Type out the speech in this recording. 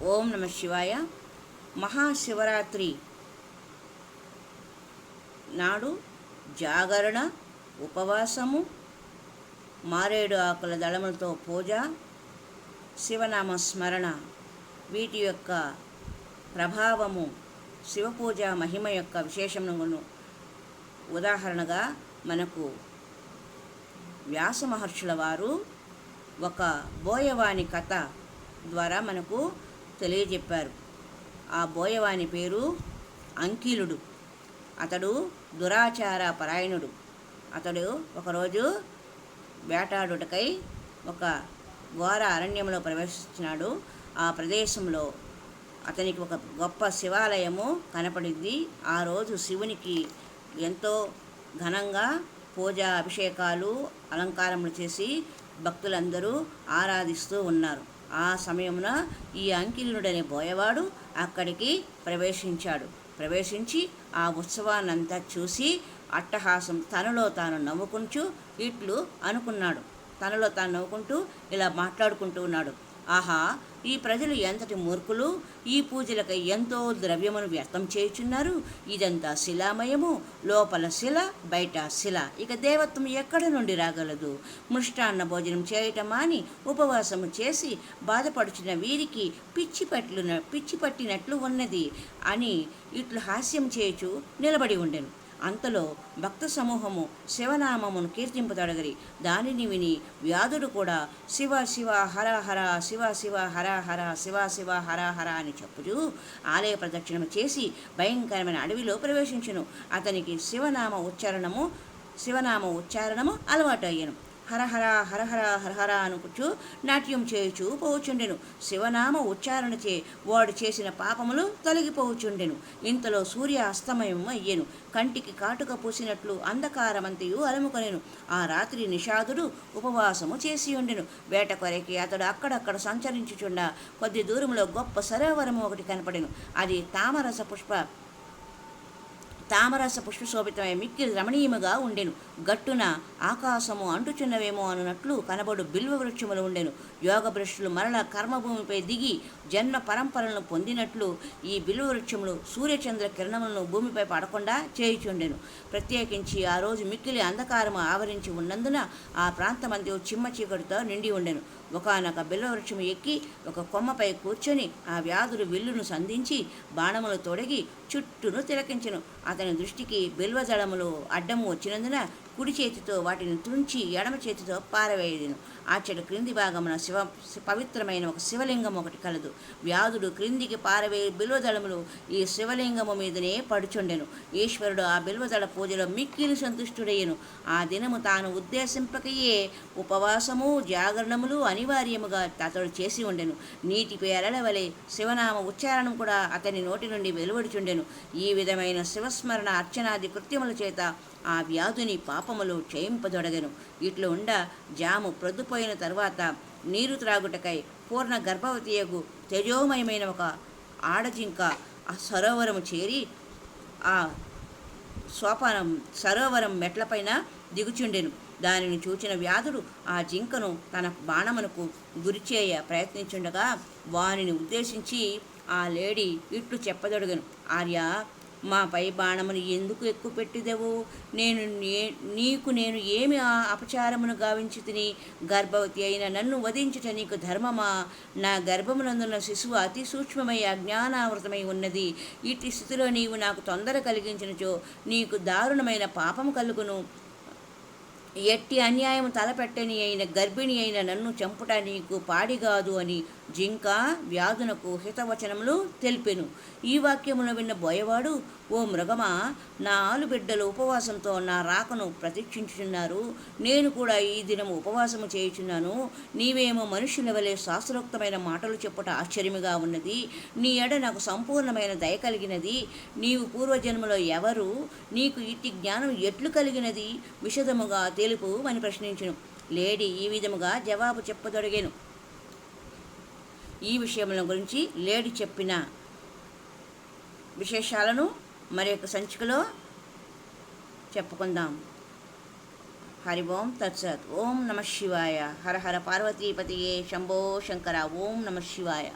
ఓం నమ శివాయ. మహాశివరాత్రి నాడు జాగరణ, ఉపవాసము, మారేడు ఆకుల దళములతో పూజ, శివనామ స్మరణ, వీటి యొక్క ప్రభావము, శివపూజ మహిమ యొక్క విశేషమును ఉదాహరణగా మనకు వ్యాస మహర్షుల వారు ఒక బోయవాని కథ ద్వారా మనకు తెలియజెప్పారు. ఆ బోయవాని పేరు అంకిలుడు. అతడు దురాచార పరాయణుడు. అతడు ఒకరోజు వేటాడుటకై ఒక ఘోర అరణ్యంలో ప్రవేశించినాడు. ఆ ప్రదేశంలో అతనికి ఒక గొప్ప శివాలయము కనపడింది. ఆ రోజు శివునికి ఎంతో ఘనంగా పూజ, అభిషేకాలు, అలంకారములు చేసి భక్తులందరూ ఆరాధిస్తూ ఉన్నారు. ఆ సమయమున ఈ అంకిలుడనే బోయవాడు అక్కడికి ప్రవేశించి ఆ ఉత్సవాన్నంతా చూసి అట్టహాసం తనలో తాను నవ్వుకుంటూ ఇలా మాట్లాడుకుంటూ ఉన్నాడు. ఆహా, ఈ ప్రజలు ఎంతటి మూర్ఖులు! ఈ పూజలకై ఎంతో ద్రవ్యమును వ్యర్థం చేయుచున్నారు. ఇదంతా శిలామయము, లోపల శిల, బయట శిల. ఇక దేవత్వం ఎక్కడి నుండి రాగలదు? మృష్టాన్న భోజనం చేయటం అని ఉపవాసము చేసి బాధపడుచున్న వీరికి పిచ్చి పట్టినట్లు ఉన్నది అని ఇట్లు హాస్యం చేయుచు నిలబడి ఉండెను. అంతలో భక్త సమూహము శివనామమును కీర్తింపదొడగరి. దానిని విని వ్యాధుడు కూడా శివ శివ హర హర, శివ శివ హర హర, శివ శివ హర హర అని చెప్పుచూ ఆలయ ప్రదక్షిణము చేసి భయంకరమైన అడవిలో ప్రవేశించును. అతనికి శివనామ ఉచ్చారణము అలవాటు అయ్యను. హరహర హరహర హరహర అనుకుచు నాట్యం చేయుచు పోవుచుండెను. శివనామ ఉచ్చారణచే వాడు చేసిన పాపములు తొలగిపోవుచుండెను. ఇంతలో సూర్య అస్తమయం అయ్యెను. కంటికి కాటుక పూసినట్లు అంధకారమంతయు అలముకొనెను. ఆ రాత్రి నిషాదుడు ఉపవాసము చేసి ఉండెను. వేట కొరకి అతడు అక్కడక్కడ సంచరించుచుండా కొద్ది దూరంలో గొప్ప సరోవరము ఒకటి కనపడెను. అది తామరస పుష్పశోభితమై మిక్కిలి రమణీయముగా ఉండెను. గట్టున ఆకాశము అంటుచున్నవేమో అన్నట్లు కనబడు బిల్వ వృక్షములు ఉండెను. యోగ భ్రష్టులు మరల కర్మభూమిపై దిగి జన్మ పరంపరలను పొందినట్లు ఈ బిల్వ వృక్షములు సూర్యచంద్ర కిరణములను భూమిపై పడకుండా చేయుచుండెను. ప్రత్యేకించి ఆ రోజు మిక్కిలి అంధకారము ఆవరించి ఉన్నందున ఆ ప్రాంతమంతా చిమ్మ చీకటితో నిండి ఉండెను. ఒకనొక బిల్వవృక్షము ఎక్కి ఒక కొమ్మపై కూర్చొని ఆ వ్యాధుడు విల్లును సంధించి బాణములు తొడిగి చుట్టూను తిలకించెను. అతని దృష్టికి బిల్వదళములు అడ్డము వచ్చినందున కుడి చేతితో వాటిని తుంచి ఎడమ చేతితో పారవేయను. అచ్చట క్రింది భాగమున పవిత్రమైన ఒక శివలింగం ఒకటి కలదు. వ్యాధుడు క్రిందికి పారవేయ బిల్వదళములు ఈ శివలింగము మీదనే పడుచుండెను. ఈశ్వరుడు ఆ బిల్వదళ పూజలో మిక్కిలి సంతుష్టుడయ్యను. ఆ దినము తాను ఉద్దేశింపకయే ఉపవాసము, జాగరణములు అనివార్యముగా అతడు చేసి ఉండెను. నీటిపై అలల వలె శివనామ ఉచ్చారణం కూడా అతని నోటి నుండి వెలువడుచుండెను. ఈ విధమైన శివస్మరణ అర్చనాది కృత్యముల చేత ఆ వ్యాధుని పాపములు క్షయింపదొడగెను. ఇట్లు ఉండ జాము ప్రొద్దుపోయిన తరువాత నీరు త్రాగుటకై పూర్ణ గర్భవతియగు తేజోమయమైన ఒక ఆడజింక ఆ సరోవరము చేరి ఆ సరోవరం మెట్లపైన దిగుచుండెను. దానిని చూచిన వ్యాధుడు ఆ జింకను తన బాణమునకు గురిచేయ ప్రయత్నించుండగా వానిని ఉద్దేశించి ఆ లేడీ ఇట్లు చెప్పదొడగను. ఆర్య, మాపై బాణమును ఎందుకు ఎక్కువ పెట్టిదెవు? నేను ఏమి అపచారమును గావించి తిని? గర్భవతి అయిన నన్ను వధించుట నీకు ధర్మమా? నా గర్భమునందున్న శిశువు అతి సూక్ష్మమై అజ్ఞానావృతమై ఉన్నది. ఇట్టి స్థితిలో నీవు నాకు తొందర కలిగించినచో నీకు దారుణమైన పాపము కలుగును. ఎట్టి అన్యాయం తలపెట్టని అయిన గర్భిణి అయిన నన్ను చంపుట నీకు పాడిగాదు అని జింక వ్యాధునకు హితవచనములు తెలిపెను. ఈ వాక్యమును విన్న బోయవాడు, ఓ మృగమా, నా ఆలుబిడ్డలు ఉపవాసంతో నా రాకను ప్రతీక్షించుచున్నారు. నేను కూడా ఈ దినము ఉపవాసము చేయుచున్నాను. నీవేమో మనుషుల వలె శాస్త్రోక్తమైన మాటలు చెప్పుట ఆశ్చర్యముగా ఉన్నది. నీ ఎడ నాకు సంపూర్ణమైన దయ కలిగినది. నీవు పూర్వజన్మలో ఎవరు? నీకు ఇట్టి జ్ఞానం ఎట్లు కలిగినది? విశదముగా తెలుపు అని ప్రశ్నించును. లేడీ ఈ విధముగా జవాబు చెప్పదొడిగెను. ఈ విషయముల గురించి లేడీ చెప్పిన విశేషాలను మరి యొక్క సంచికలో చెప్పుకుందాం. హరి ఓం తత్సత్. ఓం నమ శివాయ. హర హర పార్వతీపతియే శంభో శంకర. ఓం నమ శివాయ.